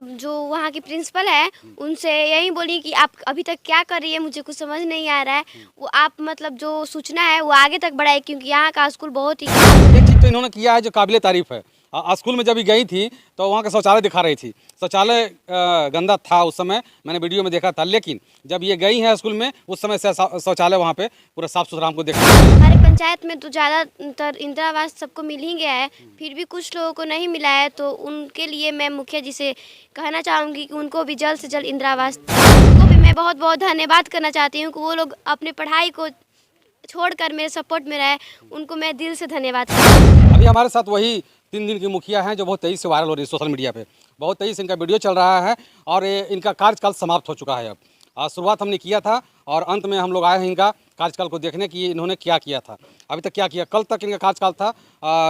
जो वहाँ की प्रिंसिपल है उनसे यही बोली कि आप अभी तक क्या कर रही है, मुझे कुछ समझ नहीं आ रहा है। वो आप मतलब जो सूचना है वो आगे तक बढ़ाए, क्योंकि यहाँ का स्कूल बहुत ही एक चीज़ तो इन्होंने किया है जो काबिले तारीफ़ है। स्कूल में जब ये गई थी तो वहाँ का शौचालय दिखा रही थी। शौचालय गंदा था उस समय, मैंने वीडियो में देखा था, लेकिन जब ये गई हैं स्कूल में उस समय से शौचालय वहाँ पे पूरा साफ़ सुथरा हमको देखा। हमारे पंचायत में तो ज़्यादातर इंदिरा आवास सबको मिल ही गया है, फिर भी कुछ लोगों को नहीं मिला है। तो उनके लिए मैं मुखिया जी से कहना चाहूँगी कि उनको भी जल्द से जल्द इंदिरा आवास, उनको भी मैं बहुत बहुत धन्यवाद करना चाहती हूँ कि वो लोग अपने पढ़ाई को छोड़कर मेरे सपोर्ट में रहे। उनको मैं दिल से धन्यवाद करती हूँ। अभी हमारे साथ वही 3 दिन की मुखिया हैं जो बहुत तेज़ी से वायरल हो रही है सोशल मीडिया पे। बहुत तेज़ी से इनका वीडियो चल रहा है और ये इनका कार्यकाल समाप्त हो चुका है अब। शुरुआत हमने किया था और अंत में हम लोग आए हैं इनका कार्यकाल को देखने की इन्होंने क्या किया था, अभी तक क्या किया। कल तक इनका कार्यकाल था।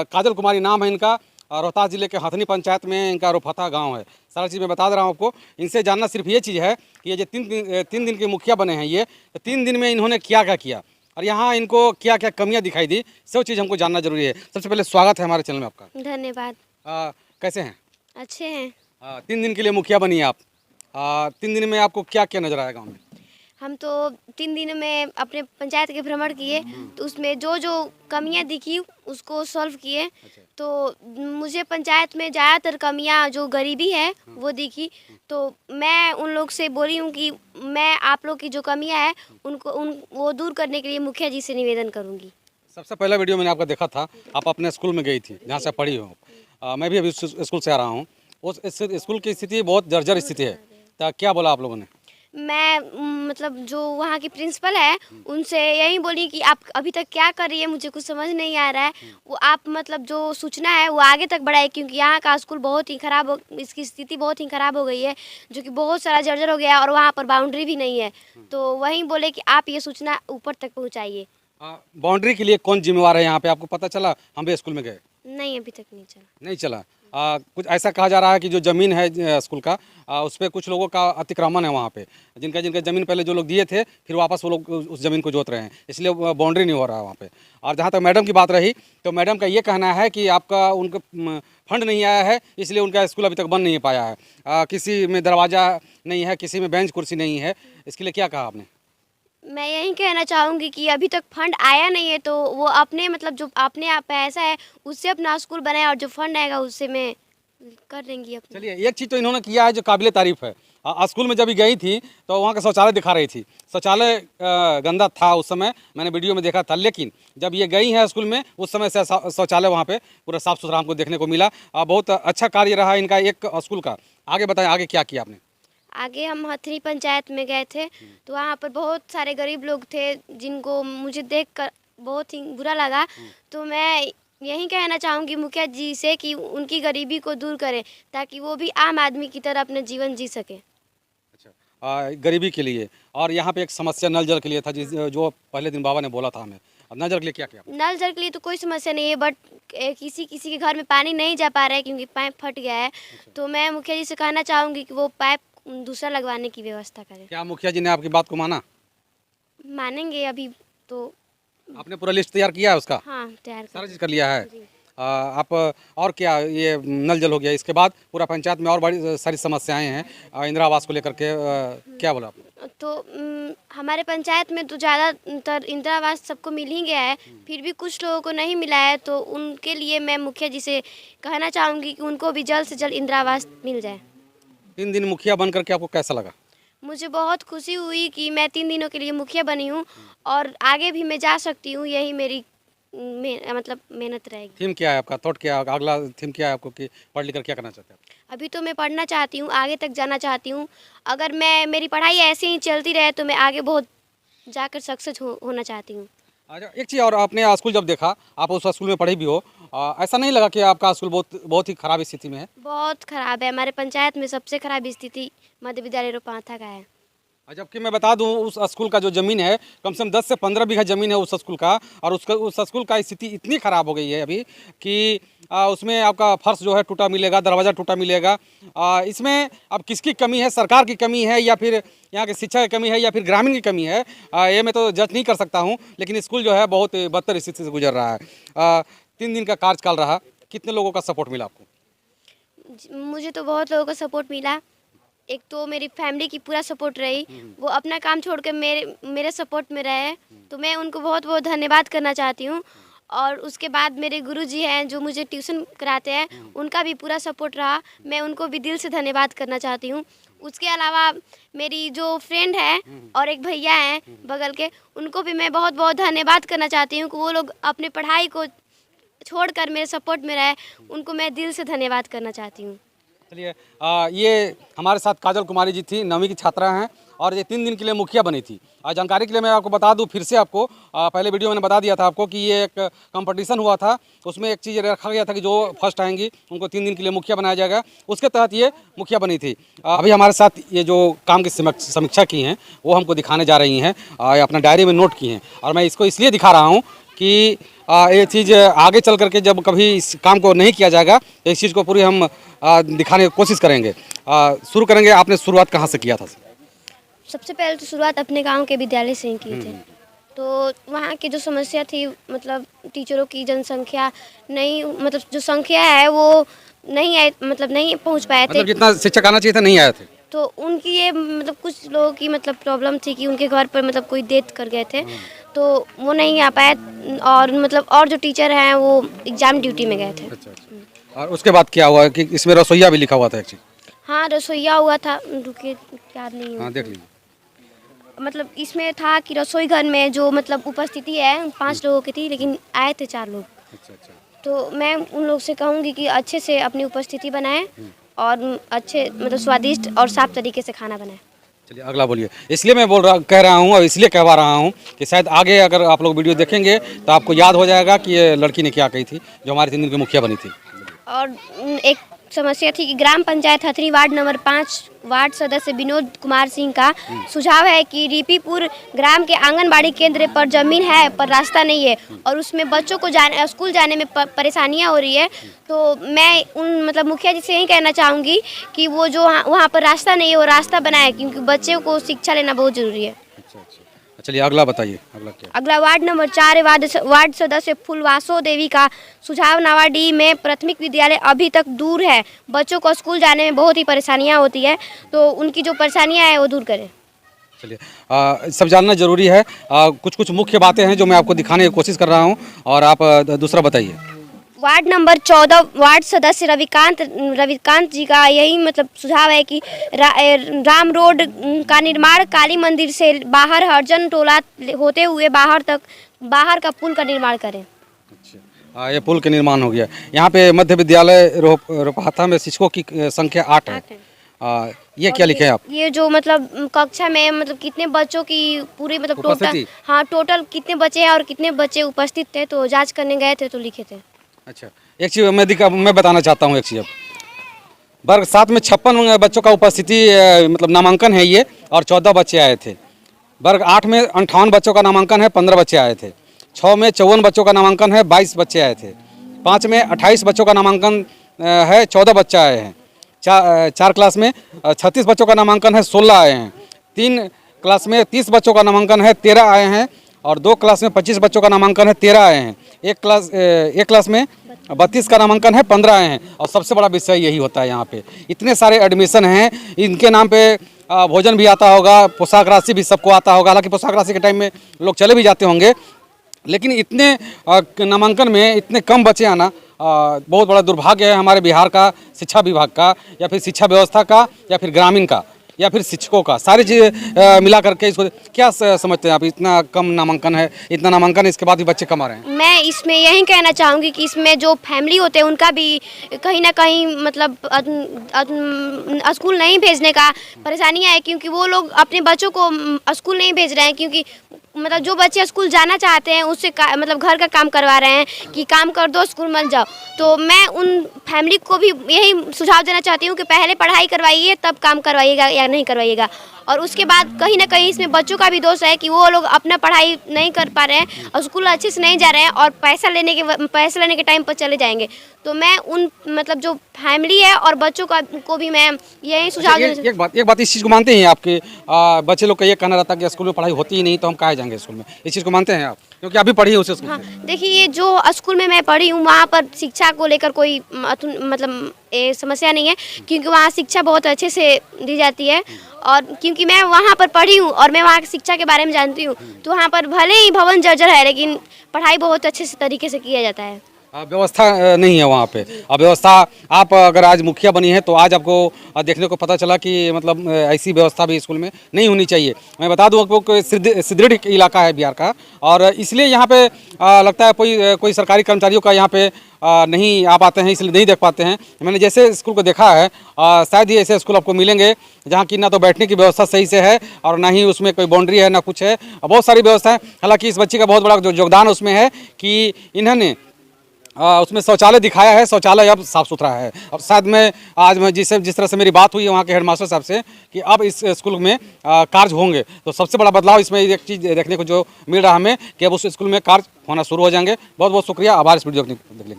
काजल कुमारी नाम है इनका। रोहतास जिले के हथनी पंचायत में इनका रोफता गाँव है। सारा चीज़ मैं बता दे रहा हूँ आपको। इनसे जानना सिर्फ ये चीज़ है कि ये जो 3 दिन के मुखिया बने हैं ये, 3 दिन में इन्होंने क्या क्या किया और यहाँ इनको क्या क्या कमियां दिखाई दी, सब चीज़ हमको जानना जरूरी है। सबसे पहले स्वागत है हमारे चैनल में आपका। धन्यवाद। कैसे हैं? अच्छे हैं। 3 दिन के लिए मुखिया बनी आप। 3 दिन में आपको क्या क्या नजर आया गाँव में? हम तो 3 दिन में अपने पंचायत के भ्रमण किए, तो उसमें जो जो कमियां दिखी उसको सॉल्व किए। तो मुझे पंचायत में ज़्यादातर कमियां जो गरीबी है वो दिखी। तो मैं उन लोग से बोली हूँ कि मैं आप लोग की जो कमियां है उनको वो दूर करने के लिए मुखिया जी से निवेदन करूँगी। सबसे पहला वीडियो मैंने आपका देखा था, आप अपने स्कूल में गई थी जहाँ से पढ़ी हो। मैं भी अभी स्कूल से आ रहा हूँ। उस स्कूल की स्थिति बहुत जर्जर स्थिति है। तो क्या बोला आप लोगों ने? मैं मतलब जो वहाँ की प्रिंसिपल है उनसे यही बोली कि आप अभी तक क्या कर रही है, मुझे कुछ समझ नहीं आ रहा है। वो आप मतलब जो सूचना है वो आगे तक बढ़ाए, क्योंकि यहाँ का स्कूल बहुत ही ख़राब हो, इसकी स्थिति बहुत ही ख़राब हो गई है, जो कि बहुत सारा जर्जर हो गया है और वहाँ पर बाउंड्री भी नहीं है। तो वहीं बोले कि आप ये सूचना ऊपर तक पहुँचाइए। बाउंड्री के लिए कौन जिम्मेवार है यहाँ पे, आपको पता चला? हम भी स्कूल में गए, नहीं, अभी तक नहीं चला। नहीं चला। कुछ ऐसा कहा जा रहा है कि जो ज़मीन है स्कूल का, उस पर कुछ लोगों का अतिक्रमण है वहाँ पे, जिनका जिनका ज़मीन पहले जो लोग दिए थे फिर वापस वो लोग उस ज़मीन को जोत रहे हैं, इसलिए बाउंड्री नहीं हो रहा है वहाँ पे। और जहाँ तक मैडम की बात रही तो मैडम का ये कहना है कि आपका उनका फंड नहीं आया है, इसलिए उनका स्कूल अभी तक बन नहीं पाया है। किसी में दरवाज़ा नहीं है, किसी में बेंच कुर्सी नहीं है, इसके लिए क्या कहा आपने? मैं यही कहना चाहूँगी कि अभी तक फंड आया नहीं है, तो वो अपने मतलब जो अपने आप पैसा है उससे अपना स्कूल बनाए, और जो फंड आएगा उससे मैं कर देंगी अपनी। चलिए, एक चीज़ तो इन्होंने किया है जो काबिले तारीफ़ है। स्कूल में जब ये गई थी तो वहाँ का शौचालय दिखा रही थी। शौचालय गंदा था उस समय, मैंने वीडियो में देखा था, लेकिन जब ये गई हैं स्कूल में उस समय से शौचालय वहाँ पे पूरा साफ़ सुथरा हमको देखने को मिला। बहुत अच्छा कार्य रहा इनका एक स्कूल का। आगे बताएं, आगे क्या किया आपने? आगे हम हथनी पंचायत में गए थे, तो वहाँ पर बहुत सारे गरीब लोग थे जिनको मुझे देखकर बहुत ही बुरा लगा। तो मैं यही कहना चाहूँगी मुखिया जी से कि उनकी गरीबी को दूर करें, ताकि वो भी आम आदमी की तरह अपना जीवन जी सके। अच्छा, गरीबी के लिए। और यहाँ पे एक समस्या नल जल के लिए था, जिस जो पहले दिन बाबा ने बोला था हमें। नल जल के लिए क्या किया? नल जल के लिए तो कोई समस्या नहीं है, बट किसी किसी के घर में पानी नहीं जा पा रहा है क्योंकि पाइप फट गया है। तो मैं मुखिया जी से कहना चाहूँगी कि वो पाइप दूसरा लगवाने की व्यवस्था करें। क्या मुखिया जी ने आपकी बात को माना? मानेंगे अभी तो। आपने पूरा लिस्ट तैयार किया है उसका? हाँ, तैयार सारा कर। चीज़ कर लिया है। जी। आप और क्या, ये नल जल हो गया, इसके बाद पूरा पंचायत में और बड़ी सारी समस्याएं हैं इंदिरा आवास को लेकर के, क्या बोला आपने? तो हमारे पंचायत में तो ज़्यादातर इंदिरा आवास सबको मिल ही गया है, फिर भी कुछ लोगों को नहीं मिला है। तो उनके लिए मैं मुखिया जी से कहना चाहूँगी कि उनको भी जल्द से जल्द इंदिरा आवास मिल जाए। 3 दिन मुखिया बन करके आपको कैसा लगा? मुझे बहुत खुशी हुई कि मैं 3 दिनों के लिए मुखिया बनी हूँ, और आगे भी मैं जा सकती हूँ, यही मेरी मतलब मेहनत रहेगी। थीम क्या है आपका, थॉट क्या है, अगला थीम क्या है आपको कि पढ़ लिख कर क्या करना चाहते हैं आप? अभी तो मैं पढ़ना चाहती हूँ, आगे तक जाना चाहती हूँ। अगर मेरी पढ़ाई ऐसे ही चलती रहे तो मैं आगे बहुत जाकर सक्सेस होना चाहती हूँ। अच्छा, एक चीज़ और, आपने स्कूल जब देखा, आप उस स्कूल में पढ़ी भी हो, ऐसा नहीं लगा कि आपका स्कूल बहुत बहुत ही ख़राब स्थिति में है? बहुत ख़राब है, हमारे पंचायत में सबसे ख़राब स्थिति मध्य विद्यालय रोपाथा का है। जबकि मैं बता दूं उस स्कूल का जो ज़मीन है, कम से कम 10 से 15 बीघा ज़मीन है उस स्कूल का, और उस स्कूल का स्थिति इतनी ख़राब हो गई है अभी कि उसमें आपका फर्श जो है टूटा मिलेगा, दरवाज़ा टूटा मिलेगा। इसमें अब किसकी कमी है, सरकार की कमी है या फिर यहाँ की शिक्षा की कमी है या फिर ग्रामीण की कमी है, ये मैं तो जज नहीं कर सकता हूँ, लेकिन स्कूल जो है बहुत बदतर स्थिति से गुजर रहा है। 3 दिन का कार्यकाल रहा, कितने लोगों का सपोर्ट मिला आपको? मुझे तो बहुत लोगों का सपोर्ट मिला। एक तो मेरी फैमिली की पूरा सपोर्ट रही, वो अपना काम छोड़ के मेरे सपोर्ट में रहे, तो मैं उनको बहुत बहुत धन्यवाद करना चाहती हूँ। और उसके बाद मेरे गुरुजी हैं जो मुझे ट्यूशन कराते हैं, उनका भी पूरा सपोर्ट रहा, मैं उनको भी दिल से धन्यवाद करना चाहती हूँ। उसके अलावा मेरी जो फ्रेंड है और एक भैया हैं बगल के, उनको भी मैं बहुत बहुत धन्यवाद करना चाहती हूँ कि वो लोग अपने पढ़ाई को छोड़कर मेरे सपोर्ट में रहे, उनको मैं दिल से धन्यवाद करना चाहती हूँ। चलिए, ये हमारे साथ काजल कुमारी जी थी, 9वीं की छात्रा हैं और ये 3 दिन के लिए मुखिया बनी थी। जानकारी के लिए मैं आपको बता दूं फिर से आपको, पहले वीडियो मैंने बता दिया था आपको कि ये एक कंपटीशन हुआ था, उसमें एक चीज़ रखा गया था कि जो फर्स्ट आएंगी उनको 3 दिन के लिए मुखिया बनाया जाएगा, उसके तहत ये मुखिया बनी थी। अभी हमारे साथ ये जो काम की समीक्षा की हैं वो हमको दिखाने जा रही हैं, अपना डायरी में नोट की हैं और मैं इसको इसलिए दिखा रहा हूँ कि ये चीज़ आगे चल करके जब कभी इस काम को नहीं किया जाएगा तो इस चीज़ को पूरी हम दिखाने की कोशिश करेंगे। शुरू करेंगे, आपने शुरुआत कहाँ से किया था? सबसे पहले तो शुरुआत अपने गांव के विद्यालय से ही की थे। तो वहाँ की जो समस्या थी, मतलब टीचरों की जनसंख्या नहीं, मतलब जो संख्या है वो नहीं आए, मतलब नहीं पहुँच पाए थे। मतलब जितना शिक्षक आना चाहिए था नहीं आए थे। तो उनकी ये मतलब कुछ लोगों की मतलब प्रॉब्लम थी कि उनके घर पर मतलब कोई डेथ कर गए थे, तो वो नहीं आ पाए और मतलब और जो टीचर हैं वो एग्ज़ाम ड्यूटी में गए थे। अच्छा। और उसके बाद क्या हुआ कि इसमें रसोईया भी लिखा हुआ था एक चीज़? हाँ, रसोईया हुआ था, रुके याद नहीं है। हाँ, देख लीजिए। मतलब इसमें था कि रसोई घर में जो मतलब उपस्थिति है 5 लोगों की थी, लेकिन आए थे 4 लोग। अच्छा। तो मैं उन लोग से कहूँगी कि अच्छे से अपनी उपस्थिति बनाएं और अच्छे मतलब स्वादिष्ट और साफ तरीके से खाना बनाएं। चलिए अगला बोलिए। इसलिए मैं कह रहा हूँ और इसलिए कहवा रहा हूँ कि शायद आगे अगर आप लोग वीडियो देखेंगे तो आपको याद हो जाएगा कि ये लड़की ने क्या कही थी जो हमारे 3 दिन की मुखिया बनी थी। और एक समस्या थी कि ग्राम पंचायत हथनी वार्ड नंबर 5 वार्ड सदस्य विनोद कुमार सिंह का सुझाव है कि रिपीपुर ग्राम के आंगनबाड़ी केंद्र पर जमीन है पर रास्ता नहीं है और उसमें बच्चों को स्कूल जाने में परेशानियां हो रही है। तो मैं उन मतलब मुखिया जी से यही कहना चाहूँगी कि वो जो वहाँ पर रास्ता नहीं है वो रास्ता बनाए, क्योंकि बच्चों को शिक्षा लेना बहुत ज़रूरी है। चलिए अगला बताइए, अगला क्या? अगला वार्ड नंबर 4 वार्ड सदस्य फुलवासो देवी का सुझाव, नवाडी में प्राथमिक विद्यालय अभी तक दूर है, बच्चों को स्कूल जाने में बहुत ही परेशानियां होती है, तो उनकी जो परेशानियां हैं वो दूर करें। चलिए, सब जानना जरूरी है। कुछ मुख्य बातें हैं जो मैं आपको दिखाने की कोशिश कर रहा हूँ और आप दूसरा बताइए। वार्ड नंबर 14 वार्ड सदस्य रविकांत जी का यही मतलब सुझाव है कि राम रोड का निर्माण काली मंदिर से बाहर हरजन टोला होते हुए बाहर का पुल का निर्माण करें। अच्छा, ये पुल का निर्माण हो गया। यहाँ पे मध्य विद्यालय रोपहाता में शिक्षकों की संख्या 8 है। ये क्या लिखे हैं आप? ये जो मतलब कक्षा में मतलब कितने बच्चों की पूरी मतलब टोटल, हाँ टोटल कितने बच्चे हैं और कितने बच्चे उपस्थित थे, तो जांच करने गए थे तो लिखे थे। अच्छा, एक चीज़ मैं बताना चाहता हूँ। एक चीज़, वर्ग 7 में 56 बच्चों का उपस्थिति मतलब नामांकन है ये, और 14 बच्चे आए थे। वर्ग 8 में 58 बच्चों का नामांकन है, 15 बच्चे आए थे। 6 में 54 बच्चों का नामांकन है, 22 बच्चे आए थे। 5 में 28 बच्चों का नामांकन है, 14 बच्चे आए हैं। 4 क्लास में 36 बच्चों का नामांकन है, 16 आए हैं। 3 क्लास में 30 बच्चों का नामांकन है, 13 आए हैं। और 2 क्लास में 25 बच्चों का नामांकन है, 13 आए हैं। एक क्लास में 32 का नामांकन है, 15 आए हैं। और सबसे बड़ा विषय यही होता है यहाँ पे, इतने सारे एडमिशन हैं, इनके नाम पे भोजन भी आता होगा, पोशाक राशि भी सबको आता होगा। हालांकि पोशाक राशि के टाइम में लोग चले भी जाते होंगे, लेकिन इतने नामांकन में इतने कम बच्चे आना बहुत बड़ा दुर्भाग्य है हमारे बिहार का शिक्षा विभाग का, या फिर शिक्षा व्यवस्था का, या फिर ग्रामीण का, या फिर शिक्षकों का। सारी चीज़ मिला करके इसको क्या समझते हैं आप? इतना कम नामांकन है, इतना नामांकन है, इसके बाद भी बच्चे कम आ रहे हैं। मैं इसमें यही कहना चाहूँगी कि इसमें जो फैमिली होते हैं उनका भी कहीं ना कहीं मतलब स्कूल नहीं भेजने का परेशानियाँ है, क्योंकि वो लोग अपने बच्चों को स्कूल नहीं भेज रहे हैं, क्योंकि मतलब जो बच्चे स्कूल जाना चाहते हैं उससे मतलब घर का काम करवा रहे हैं कि काम कर दो, स्कूल मत जाओ। तो मैं उन फैमिली को भी यही सुझाव देना चाहती हूँ कि पहले पढ़ाई करवाइए, तब काम करवाइएगा या नहीं करवाइएगा। और उसके बाद कहीं ना कहीं इसमें बच्चों का भी दोष है कि वो लोग अपना पढ़ाई नहीं कर पा रहे हैं और स्कूल अच्छे से नहीं जा रहे हैं और पैसा लेने के टाइम पर चले जाएंगे। तो मैं उन मतलब जो फैमिली है और बच्चों को भी मैं यही सुझाव एक बात इस चीज़ को मानते हैं आपके बच्चे लोग का ये कहना रहता है कि स्कूल में पढ़ाई होती ही नहीं तो हम कहाँ जाएंगे स्कूल में, इस चीज़ को मानते हैं आप? क्योंकि आप भी पढ़ी है उस स्कूल हाँ, में। देखिए ये जो स्कूल में मैं पढ़ी हूँ वहाँ पर शिक्षा को लेकर कोई मतलब समस्या नहीं है, क्योंकि वहाँ शिक्षा बहुत अच्छे से दी जाती है। और क्योंकि मैं वहाँ पर पढ़ी हूँ और मैं वहाँ की शिक्षा के बारे में जानती हूँ, तो वहाँ पर भले ही भवन जर्जर है लेकिन पढ़ाई बहुत अच्छे से तरीके से किया जाता है। व्यवस्था नहीं है वहाँ पे। अब व्यवस्था, आप अगर आज मुखिया बनी है तो आज आपको देखने को पता चला कि मतलब ऐसी व्यवस्था भी स्कूल में नहीं होनी चाहिए। मैं बता दूँ आपको कि सुदृढ़ इलाका है बिहार का, और इसलिए यहाँ पे लगता है कोई सरकारी कर्मचारियों का यहाँ पे नहीं आ पाते हैं, इसलिए नहीं देख पाते हैं। मैंने जैसे स्कूल को देखा है, शायद ही ऐसे स्कूल आपको मिलेंगे जहाँ की ना तो बैठने की व्यवस्था सही से है और ना ही उसमें कोई बाउंड्री है, ना कुछ है। बहुत सारी व्यवस्था है। हालांकि इस बच्चे का बहुत बड़ा जो योगदान उसमें है कि इन्होंने उसमें शौचालय दिखाया है, शौचालय अब साफ़ सुथरा है। अब शायद मैं जिस तरह से मेरी बात हुई है वहाँ के हेडमास्टर साहब से कि अब इस स्कूल में कार्य होंगे, तो सबसे बड़ा बदलाव इसमें एक चीज़ देखने को जो मिल रहा है हमें कि अब उस स्कूल में कार्य होना शुरू हो जाएंगे। बहुत बहुत शुक्रिया, आभार इस वीडियो को देखने के लिए।